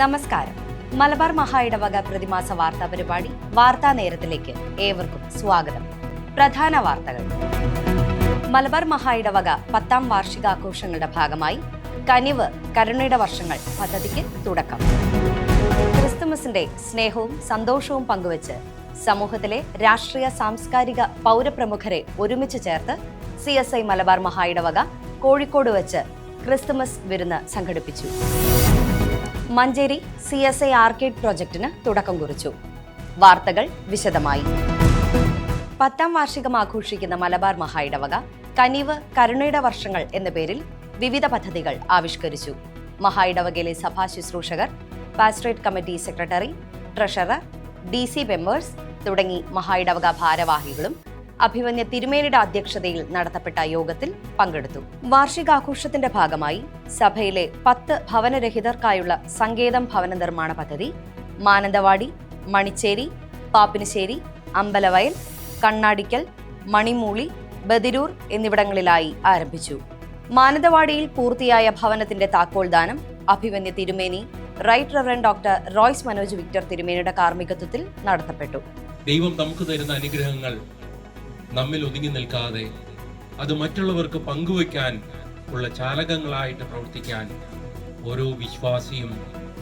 നമസ്കാരം. മലബാർ മഹായിടവക പ്രതിമാസ വാർത്താ പരിപാടി വാർത്താ നേരത്തിലേക്ക് ഏവർക്കും സ്വാഗതം. പ്രധാന വാർത്തകൾ. മലബാർ മഹായിടവക 10ാം വാർഷികാഘോഷങ്ങളുടെ ഭാഗമായി കനിവ് കരുണയുടെ വർഷങ്ങൾ പദ്ധതിക്ക് തുടക്കം. ക്രിസ്തുമസിന്റെ സ്നേഹവും സന്തോഷവും പങ്കുവച്ച് സമൂഹത്തിലെ രാഷ്ട്രീയ സാംസ്കാരിക പൗരപ്രമുഖരെ ഒരുമിച്ച് ചേർത്ത് CSI മലബാർ മഹായിടവക കോഴിക്കോട് വെച്ച് ക്രിസ്തുമസ് വിരുന്ന് സംഘടിപ്പിച്ചു. മഞ്ചേരി CSI ആർക്കേഡ് പ്രോജക്ടിന് തുടക്കം കുറിച്ചു. വാർത്തകൾ വിശദമായി. 10ാം വാർഷികം ആഘോഷിക്കുന്ന മലബാർ മഹായിടവക കനിവ് കരുണയുടെ വർഷങ്ങൾ എന്ന പേരിൽ വിവിധ പദ്ധതികൾ ആവിഷ്കരിച്ചു. മഹായിടവകയിലെ സഭാ ശുശ്രൂഷകർ, pastorate committee secretary, treasurer, DC members തുടങ്ങി മഹായിടവക ഭാരവാഹികളും അഭിമന്യ തിരുമേനിയുടെ അധ്യക്ഷതയിൽ നടത്തപ്പെട്ട യോഗത്തിൽ പങ്കെടുത്തു. വാർഷികാഘോഷത്തിന്റെ ഭാഗമായി സഭയിലെ 10 ഭവനരഹിതർക്കായുള്ള സങ്കേതം ഭവന നിർമ്മാണ പദ്ധതി മാനന്തവാടി, മണിച്ചേരി, പാപ്പിനിശ്ശേരി, അമ്പലവയൽ, കണ്ണാടിക്കൽ, മണിമൂളി, ബദിരൂർ എന്നിവിടങ്ങളിലായി ആരംഭിച്ചു. മാനന്തവാടിയിൽ പൂർത്തിയായ ഭവനത്തിന്റെ താക്കോൽദാനം അഭിമന്യ തിരുമേനി right reverend doctor Royce Manoj Victor തിരുമേനിയുടെ കാർമ്മികത്വത്തിൽ നടത്തപ്പെട്ടു. ദൈവം നമുക്ക് തരുന്ന അനുഗ്രഹങ്ങൾ നമ്മിൽ ഒതുങ്ങി നിൽക്കാതെ അത് മറ്റുള്ളവർക്ക് പങ്കുവയ്ക്കാൻ ഉള്ള ചാലകങ്ങളായിട്ട് പ്രവർത്തിക്കാൻ ഓരോ വിശ്വാസിയും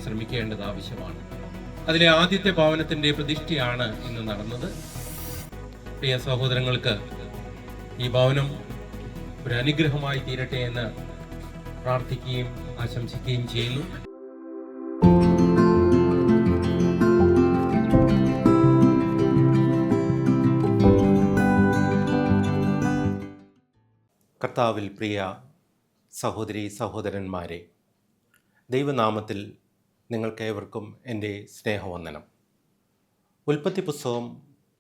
ശ്രമിക്കേണ്ടത് ആവശ്യമാണ്. അതിലെ ആദ്യത്തെ ഭവനത്തിന്റെ പ്രതിഷ്ഠയാണ് ഇന്ന് നടന്നത്. പ്രിയ സഹോദരങ്ങൾക്ക് ഈ ഭവനം ഒരു അനുഗ്രഹമായി തീരട്ടെ എന്ന് പ്രാർത്ഥിക്കുകയും ആശംസിക്കുകയും ചെയ്യുന്നു. കർത്താവിൽ പ്രിയ സഹോദരി സഹോദരന്മാരെ, ദൈവനാമത്തിൽ നിങ്ങൾക്കേവർക്കും എൻ്റെ സ്നേഹവന്ദനം. ഉൽപ്പത്തി പുസ്തകം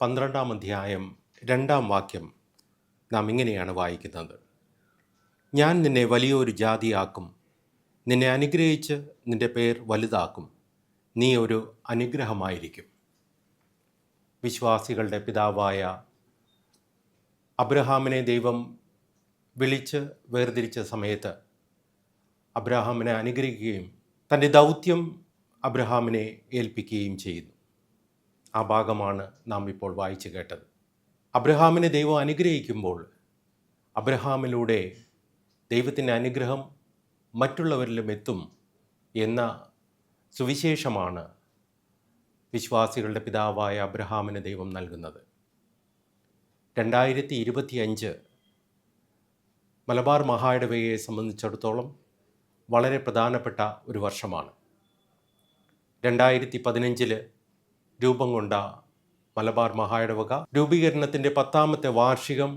12ാം അധ്യായം 2ാം വാക്യം നാം ഇങ്ങനെയാണ് വായിക്കുന്നത്: ഞാൻ നിന്നെ വലിയൊരു ജാതിയാക്കും, നിന്നെ അനുഗ്രഹിച്ച് നിൻ്റെ പേർ വലുതാക്കും, നീ ഒരു അനുഗ്രഹമായിരിക്കും. വിശ്വാസികളുടെ പിതാവായ അബ്രഹാമിനെ ദൈവം വിളിച്ച് വേർതിരിച്ച സമയത്ത് അബ്രഹാമിനെ അനുഗ്രഹിക്കുകയും തൻ്റെ ദൗത്യം അബ്രഹാമിനെ ഏൽപ്പിക്കുകയും ചെയ്യുന്നു. ആ ഭാഗമാണ് നാം ഇപ്പോൾ വായിച്ചു കേട്ടത്. അബ്രഹാമിനെ ദൈവം അനുഗ്രഹിക്കുമ്പോൾ അബ്രഹാമിലൂടെ ദൈവത്തിൻ്റെ അനുഗ്രഹം മറ്റുള്ളവരിലും എത്തും എന്ന സുവിശേഷമാണ് വിശ്വാസികളുടെ പിതാവായ അബ്രഹാമിന് ദൈവം നൽകുന്നത്. 2025 മലബാർ മഹായിടവകയെ സംബന്ധിച്ചിടത്തോളം വളരെ പ്രധാനപ്പെട്ട ഒരു വർഷമാണ്. 2015 രൂപം കൊണ്ട മലബാർ മഹായിടവക രൂപീകരണത്തിൻ്റെ 10ാമത്തെ വാർഷികം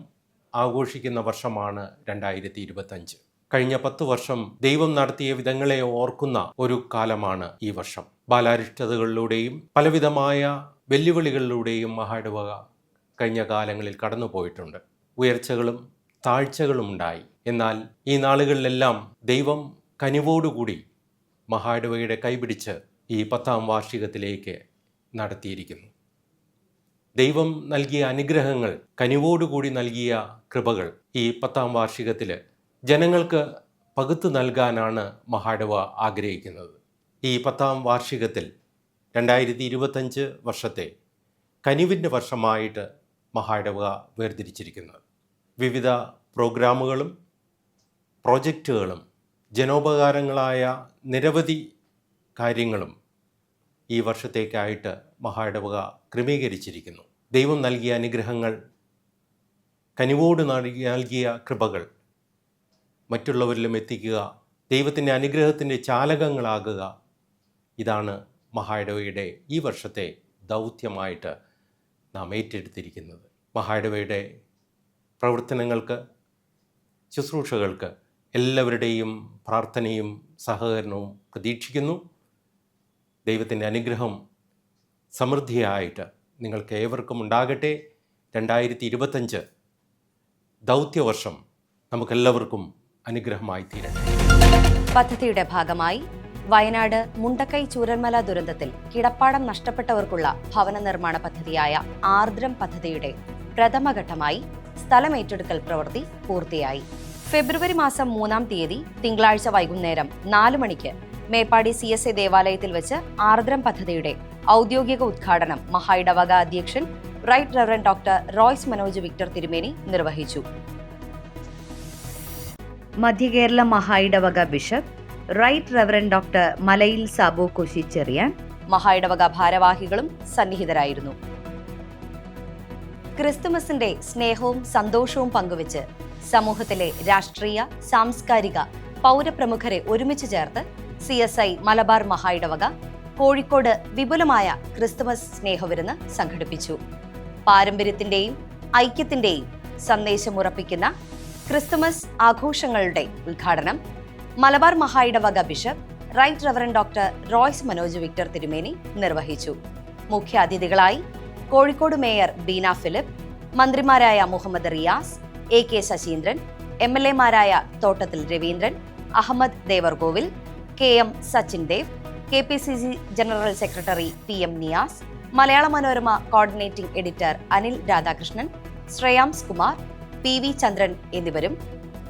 ആഘോഷിക്കുന്ന വർഷമാണ് 2025. കഴിഞ്ഞ 10 വർഷം ദൈവം നടത്തിയ വിധങ്ങളെ ഓർക്കുന്ന ഒരു കാലമാണ് ഈ വർഷം. ബാലാരിഷ്ടതകളിലൂടെയും പലവിധമായ വെല്ലുവിളികളിലൂടെയും മഹായിടവക കഴിഞ്ഞ കാലങ്ങളിൽ കടന്നുപോയിട്ടുണ്ട്. ഉയർച്ചകളും താഴ്ചകളും ഉണ്ടായി. എന്നാൽ ഈ നാളുകളിലെല്ലാം ദൈവം കനിവോടുകൂടി മഹായിടവകയുടെ കൈപിടിച്ച് ഈ 10ാം വാർഷികത്തിലേക്ക് നടത്തിയിരിക്കുന്നു. ദൈവം നൽകിയ അനുഗ്രഹങ്ങൾ, കനിവോടുകൂടി നൽകിയ കൃപകൾ ഈ 10ാം വാർഷികത്തിൽ ജനങ്ങൾക്ക് പകുത്തു നൽകാനാണ് മഹായിടവക ആഗ്രഹിക്കുന്നത്. ഈ 10ാം വാർഷികത്തിൽ 2025 വർഷത്തെ കനിവിൻ്റെ വർഷമായിട്ട് മഹായിടവക വേർതിരിച്ചിരിക്കുന്നത്. വിവിധ പ്രോഗ്രാമുകളും പ്രോജക്റ്റുകളും ജനോപകാരങ്ങളായ നിരവധി കാര്യങ്ങളും ഈ വർഷത്തേക്കായിട്ട് മഹായിടവക ക്രമീകരിച്ചിരിക്കുന്നു. ദൈവം നൽകിയ അനുഗ്രഹങ്ങൾ, കനിവോട് നൽകിയ കൃപകൾ മറ്റുള്ളവരിലും എത്തിക്കുക, ദൈവത്തിൻ്റെ അനുഗ്രഹത്തിൻ്റെ ചാലകങ്ങളാകുക, ഇതാണ് മഹായിടവകയുടെ ഈ വർഷത്തെ ദൗത്യമായിട്ട് നാം ഏറ്റെടുത്തിരിക്കുന്നത്. മഹായിടവകയുടെ പ്രവർത്തനങ്ങൾക്ക്, ശുശ്രൂഷകൾക്ക് എല്ലാവരുടെയും പ്രാർത്ഥനയും സഹകരണവും പ്രതീക്ഷിക്കുന്നു. ദൈവത്തിൻ്റെ അനുഗ്രഹം സമൃദ്ധിയായിട്ട് നിങ്ങൾക്ക് ഏവർക്കും ഉണ്ടാകട്ടെ. 2025 ദൗത്യവർഷം നമുക്കെല്ലാവർക്കും അനുഗ്രഹമായി തീരട്ടെ. പദ്ധതിയുടെ ഭാഗമായി വയനാട് മുണ്ടക്കൈ ചൂരന്മല ദുരന്തത്തിൽ കിടപ്പാടം നഷ്ടപ്പെട്ടവർക്കുള്ള ഭവന നിർമ്മാണ പദ്ധതിയായ ആർദ്രം പദ്ധതിയുടെ പ്രഥമഘട്ടമായി സ്ഥലമേറ്റെടുക്കൽ പ്രവൃത്തി പൂർത്തിയായി. ഫെബ്രുവരി മാസം 3-ാം തീയതി തിങ്കളാഴ്ച വൈകുന്നേരം 4 മണിക്ക് മേപ്പാടി CSI ദേവാലയത്തിൽ വെച്ച് ആർദ്രം പദ്ധതിയുടെ ഔദ്യോഗിക ഉദ്ഘാടനം മഹായിടവക അധ്യക്ഷൻ right reverend doctor Royce Manoj Victor തിരുമേനി നിർവഹിച്ചു. മധ്യകേരള മഹായിടവക bishop right reverend doctor Malayil Sabu കൊശിച്ചെറിയാൻ മഹായിടവക ഭാരവാഹികളും സന്നിഹിതരായിരുന്നു. ക്രിസ്തുമസിന്റെ സ്നേഹവും സന്തോഷവും പങ്കുവച്ച് സമൂഹത്തിലെ രാഷ്ട്രീയ, സാംസ്കാരിക, പൗരപ്രമുഖരെ ഒരുമിച്ച് ചേർത്ത് CSI മലബാർ മഹായിടവക കോഴിക്കോട് വിപുലമായ ക്രിസ്തുമസ് സ്നേഹവിരുന്ന് സംഘടിപ്പിച്ചു. പാരമ്പര്യത്തിന്റെയും ഐക്യത്തിന്റെയും സന്ദേശമുറപ്പിക്കുന്ന ക്രിസ്തുമസ് ആഘോഷങ്ങളുടെ ഉദ്ഘാടനം മലബാർ മഹായിടവക bishop right reverend doctor Royce Manoj Victor തിരുമേനി നിർവഹിച്ചു. മുഖ്യാതിഥികളായി കോഴിക്കോട് മേയർ ബീന ഫിലിപ്പ്, മന്ത്രിമാരായ മുഹമ്മദ് റിയാസ്, AK ശശീന്ദ്രൻ, MLA മാരായ Thottathil Raveendran, Ahammad Devarkovil, KM Sachin Dev, KPCC general secretary PM Niyas, Malayala Manorama coordinating editor Anil Radhakrishnan, Shreyams Kumar, PV Chandran എന്നിവരും,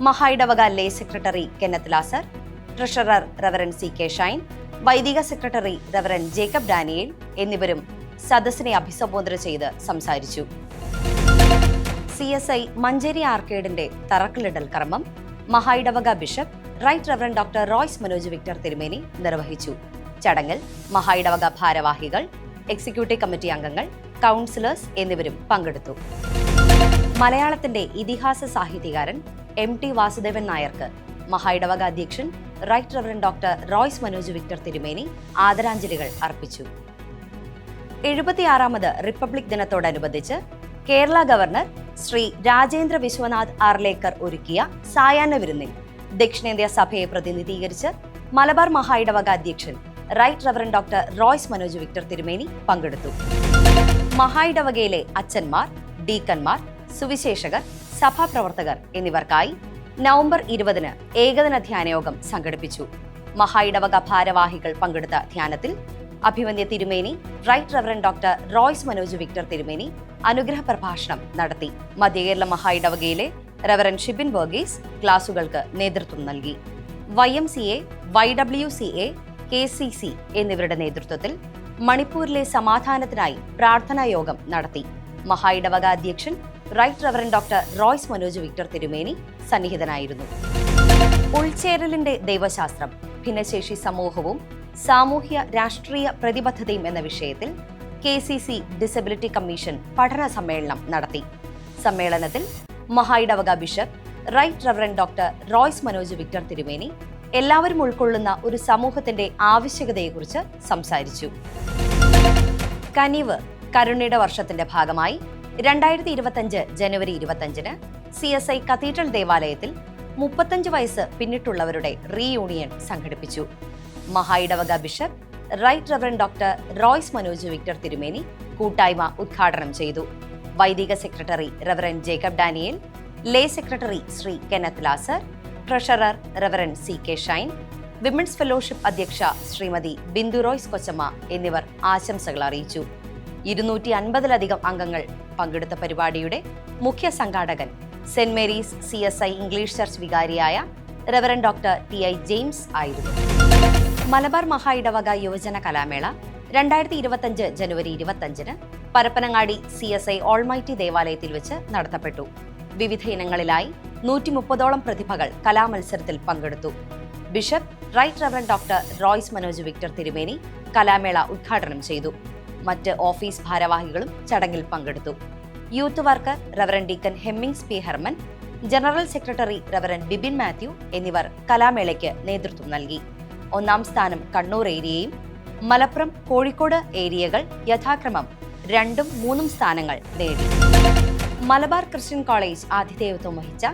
മഹായിടവക lay secretary Kenneth Lazar, treasurer reverend CK Shine, വൈദിക സെക്രട്ടറി റവറൻഡ് ജേക്കബ് ഡാനിയേൽ എന്നിവരും സദസ്സിനെ അഭിസംബോധന ചെയ്ത് സംസാരിച്ചു. CSI മഞ്ചേരി ആർക്കേഡിന്റെ തറക്കല്ലിടൽ കർമ്മം മഹായിടവക bishop right reverend doctor Royce Manoj Victor തിരുമേനി നിർവഹിച്ചു. ചടങ്ങിൽ മഹായിടവക ഭാരവാഹികൾ, എക്സിക്യൂട്ടീവ് കമ്മിറ്റി അംഗങ്ങൾ, കൗൺസിലേഴ്സ് എന്നിവരും പങ്കെടുത്തു. മലയാളത്തിന്റെ ഇതിഹാസ സാഹിത്യകാരൻ MT വാസുദേവൻ നായർക്ക് മഹായിടവക അധ്യക്ഷൻ right reverend doctor Royce Manoj Victor തിരുമേനി ആദരാഞ്ജലികൾ അർപ്പിച്ചു. 76ാമത് റിപ്പബ്ലിക് ദിനത്തോടനുബന്ധിച്ച് കേരള ഗവർണർ ശ്രീ രാജേന്ദ്ര വിശ്വനാഥ് ആർലേക്കർ ഒരുക്കിയ സായാഹ്ന വിരുന്നിൽ ദക്ഷിണേന്ത്യ സഭയെ പ്രതിനിധീകരിച്ച് മലബാർ മഹായിടവക അധ്യക്ഷൻ right reverend doctor Royce Manoj Victor തിരുമേനി പങ്കെടുത്തു. മഹായിടവകയിലെ അച്ഛന്മാർ, ഡീക്കന്മാർ, സുവിശേഷകർ, സഭാപ്രവർത്തകർ എന്നിവർക്കായി നവംബർ 20-ന് ഏകദിന ധ്യാനയോഗം സംഘടിപ്പിച്ചു. മഹായിടവക ഭാരവാഹികൾ പങ്കെടുത്ത ധ്യാനത്തിൽ അഭിമന്യ തിരുമേനി right reverend doctor Royce Manoj Victor തിരുമേനി അനുഗ്രഹ പ്രഭാഷണം നടത്തി. മധ്യകേരള മഹായിടവകയിലെ റവറൻഡ് ഷിബിൻ വർഗീസ് ക്ലാസുകൾക്ക് നേതൃത്വം നൽകി. YMCA, YWCA, KCC എന്നിവരുടെ നേതൃത്വത്തിൽ മണിപ്പൂരിലെ സമാധാനത്തിനായി പ്രാർത്ഥനാ യോഗം നടത്തി. മഹായിടവക അധ്യക്ഷൻ right reverend doctor Royce Manoj Victor തിരുമേനി സന്നിഹിതനായിരുന്നു. ഉൾച്ചേരലിന്റെ ദൈവശാസ്ത്രം, ഭിന്നശേഷി സമൂഹവും സാമൂഹ്യ രാഷ്ട്രീയ പ്രതിബദ്ധതയും എന്ന വിഷയത്തിൽ KCC ഡിസബിലിറ്റി കമ്മീഷൻ പഠന സമ്മേളനം നടത്തി. സമ്മേളനത്തിൽ മഹായിടവക bishop right reverend doctor Royce Manoj Victor തിരുമേനി എല്ലാവരും ഉൾക്കൊള്ളുന്ന ഒരു സമൂഹത്തിന്റെ ആവശ്യകതയെക്കുറിച്ച് സംസാരിച്ചു. കനിവ് കരുണയുടെ വർഷത്തിന്റെ ഭാഗമായി 2025 ജനുവരി 25-ന് CSI കത്തീഡ്രൽ ദേവാലയത്തിൽ 35 വയസ്സ് പിന്നിട്ടുള്ളവരുടെ റീയൂണിയൻ സംഘടിപ്പിച്ചു. മഹായിടവക bishop right reverend doctor Royce Manoj Victor തിരുമേനി കൂട്ടായ്മ ഉദ്ഘാടനം ചെയ്തു. വൈദിക secretary reverend Jacob Daniel, lay secretary Shri Kenneth Lazar, treasurer reverend CK Shine, women's fellowship അധ്യക്ഷ ശ്രീമതി ബിന്ദു റോയ്സ് കൊച്ചമ്മ എന്നിവർ ആശംസകൾ അറിയിച്ചു. 250-ലധികം അംഗങ്ങൾ പങ്കെടുത്ത പരിപാടിയുടെ മുഖ്യ സംഘാടകൻ saint Mary's CSI English church വികാരിയായ റവറൻഡ് ഡോക്ടർ TI ജെയിംസ് ആയിരുന്നു. മലബാർ മഹായിടവക യുവജന കലാമേള 2025 ജനുവരി 25-ന് പരപ്പനങ്ങാടി CSI ഓൾമൈറ്റി ദേവാലയത്തിൽ വെച്ച് നടത്തപ്പെട്ടു. വിവിധ ഇനങ്ങളിലായി 130ഓളം പ്രതിഭകൾ കലാമത്സരത്തിൽ പങ്കെടുത്തു. Bishop right reverend doctor Royce Manoj Victor തിരുമേനി കലാമേള ഉദ്ഘാടനം ചെയ്തു. മറ്റ് ഓഫീസ് ഭാരവാഹികളും ചടങ്ങിൽ പങ്കെടുത്തു. Youth worker reverend deacon Hemmings P Herman, general secretary reverend Bibin Mathew എന്നിവർ കലാമേളയ്ക്ക് നേതൃത്വം നൽകി. 1ാം സ്ഥാനം കണ്ണൂർ ഏരിയയും മലപ്പുറം, കോഴിക്കോട് ഏരിയകൾ യഥാക്രമം 2ഉം 3ഉം സ്ഥാനങ്ങൾ നേടി. മലബാർ ക്രിസ്ത്യൻ കോളേജ് ആതിഥേയത്വം വഹിച്ച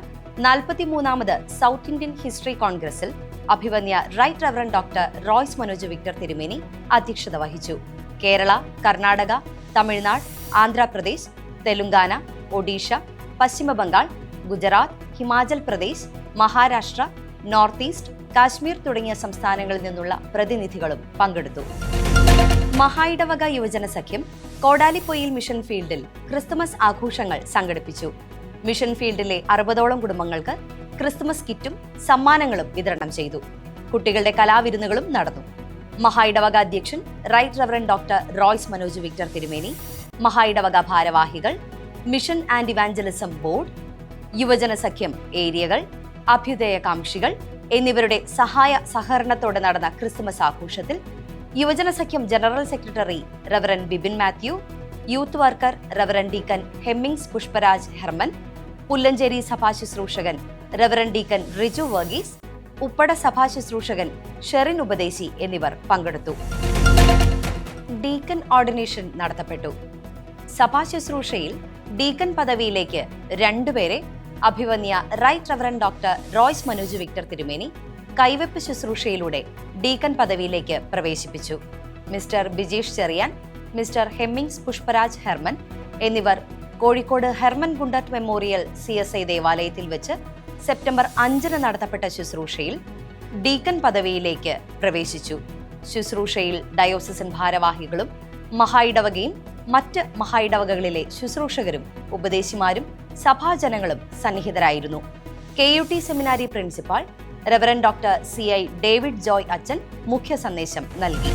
43ാമത് സൗത്ത് ഇന്ത്യൻ ഹിസ്റ്ററി കോൺഗ്രസിൽ അഭിവന്യ right reverend doctor Royce Manoj Victor തിരുമേനി അധ്യക്ഷത വഹിച്ചു. കേരള, കർണാടക, തമിഴ്നാട്, ആന്ധ്രാപ്രദേശ്, തെലുങ്കാന, ഒഡീഷ, പശ്ചിമ ബംഗാൾ, ഗുജറാത്ത്, ഹിമാചൽ പ്രദേശ്, മഹാരാഷ്ട്ര, നോർത്ത് ഈസ്റ്റ്, കാശ്മീർ തുടങ്ങിയ സംസ്ഥാനങ്ങളിൽ നിന്നുള്ള പ്രതിനിധികളും പങ്കെടുത്തു. മഹായിടവക യുവജന സഖ്യം കോടാലിപ്പൊയിൽ മിഷൻ ഫീൽഡിൽ ക്രിസ്തുമസ് ആഘോഷങ്ങൾ സംഘടിപ്പിച്ചു. മിഷൻ ഫീൽഡിലെ 60ഓളം കുടുംബങ്ങൾക്ക് ക്രിസ്തുമസ് കിറ്റും സമ്മാനങ്ങളും വിതരണം ചെയ്തു. കുട്ടികളുടെ കലാവിരുന്നുകളും നടന്നു. മഹായിടവക അധ്യക്ഷൻ right reverend doctor Royce Manoj Victor തിരുമേനി, മഹായിടവക ഭാരവാഹികൾ, മിഷൻ ആൻഡ് ഇവാഞ്ചലിസം ബോർഡ്, യുവജന സഖ്യം ഏരിയകൾ, അഭ്യുദയകാംക്ഷികൾ എന്നിവരുടെ സഹായ സഹകരണത്തോടെ നടന്ന ക്രിസ്തുമസ് ആഘോഷത്തിൽ യുവജന സഖ്യം general secretary reverend Bibin Mathew, youth worker reverend deacon Hemmings Pushparaj Herman, Pullancheri സഭാ ശുശ്രൂഷകൻ റവറൻ ഡീക്കൻ റിജു വർഗീസ്, ഉപ്പട സഭാ ശുശ്രൂഷകൻ ഷെറിൻ ഉപദേശി എന്നിവർ പങ്കെടുത്തു. ഡീക്കൻ ഓർഡിനേഷൻ നടത്തപ്പെട്ടു. സഭാ ശുശ്രൂഷയിൽ ഡീക്കൻ പദവിയിലേക്ക് 2 പേരെ അഭിവന്യ right reverend doctor Royce Manoj Victor തിരുമേനി കൈവെപ്പ് ശുശ്രൂഷയിലൂടെ ഡീക്കൻ പദവിയിലേക്ക് പ്രവേശിപ്പിച്ചു. മിസ്റ്റർ ബിജീഷ് ചെറിയാൻ, മിസ്റ്റർ ഹെമ്മിങ്സ് പുഷ്പരാജ് ഹെർമൻ എന്നിവർ Kozhikode Herman Gundert memorial CSI ദേവാലയത്തിൽ വെച്ച് സെപ്റ്റംബർ 5 നടത്തപ്പെട്ട ശുശ്രൂഷയിൽ ഡീക്കൻ പദവിയിലേക്ക് പ്രവേശിച്ചു. ശുശ്രൂഷയിൽ ഡയോസിസൻ ഭാരവാഹികളും മഹായിടവകയും മറ്റ് മഹായിടവകകളിലെ ശുശ്രൂഷകരും ഉപദേശിമാരും സഭാജനങ്ങളും സന്നിഹിതരായിരുന്നു. KUT seminary principal reverend doctor CI David Joy അച്ഛൻ മുഖ്യ സന്ദേശം നൽകി.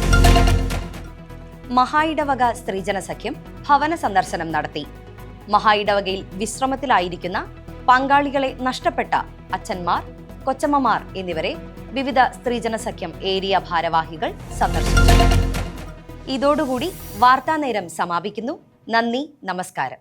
മഹായിടവക സ്ത്രീജന സഖ്യം ഭവന സന്ദർശനം നടത്തി. മഹായിടവകയിൽ വിശ്രമത്തിലായിരിക്കുന്ന പങ്കാളികളെ നഷ്ടപ്പെട്ട അച്ഛന്മാർ, കൊച്ചമ്മമാർ എന്നിവരെ വിവിധ സ്ത്രീജന സഖ്യം ഏരിയ ഭാരവാഹികൾ സന്ദർശിച്ചു. ഇതോടുകൂടി വാർത്താനേരം സമാപിക്കുന്നു. നന്ദി, നമസ്കാരം.